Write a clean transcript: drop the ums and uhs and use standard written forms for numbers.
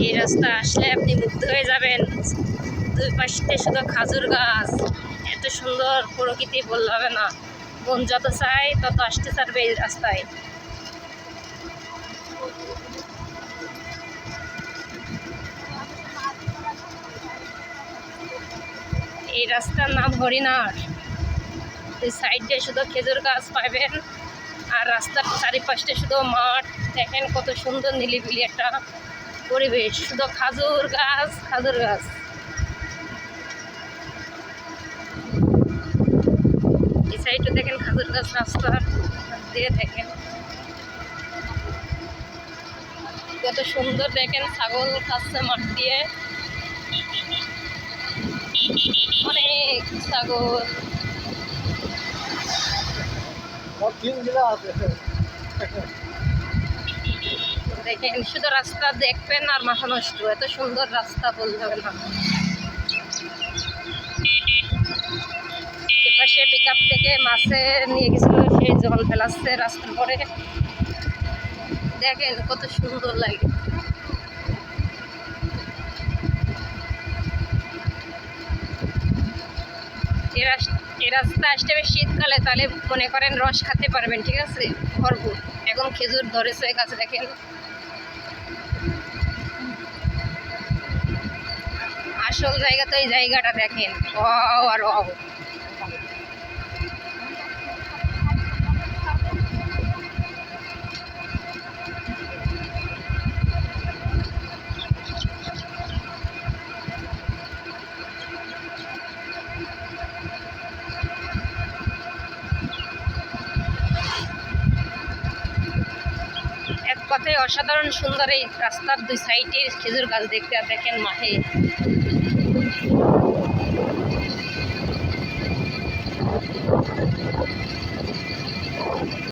এই রাস্তা আসলে আপনি মুগ্ধ হয়ে যাবেন। দুই পাশে শুধু খাজুর গাছ, এত সুন্দর প্রকৃতি বললে হবে না। মন যত চাই তত আসতে চাইবে এই রাস্তায়। এই রাস্তার নাম হরিনার। দুই সাইডে শুধু খেজুর গাছ পাবেন, আর রাস্তার চারিপাশে শুধু মাঠ। দেখেন কত সুন্দর নিলিবিলি একটা পরিবেশ, শুধু খাজুর গাছ খাজুর গাছ। এই সাইডে দেখেন খাজুর গাছ রাস্তার দিয়ে দেখেন কত সুন্দর। দেখেন ছাগল খাচ্ছে মাঠ দিয়ে, অনেক ছাগল। দেখেন শুধু রাস্তা দেখবেন আর মাথা নষ্ট। এত সুন্দর রাস্তা বলতে হবে না। এপাশে পিক আপ থেকে মাছে নিয়ে গেছিল, সেই জল ফেলাচ্ছে রাস্তার পরে। দেখেন কত সুন্দর লাগে। এই রাস্তা আসতে হবে শীতকালে, তাহলে মনে করেন রস খেতে পারবেন, ঠিক আছে, ভরপুর। এখন খেজুর ধরেছে গাছে, দেখেন। আসল জায়গা তো এই জায়গাটা দেখেন, ওয়াও আর ওয়াও। এক কথায় অসাধারণ সুন্দর এই রাস্তার দুই সাইডে খেজুর গাছ দেখতে। আর দেখেন মাঠে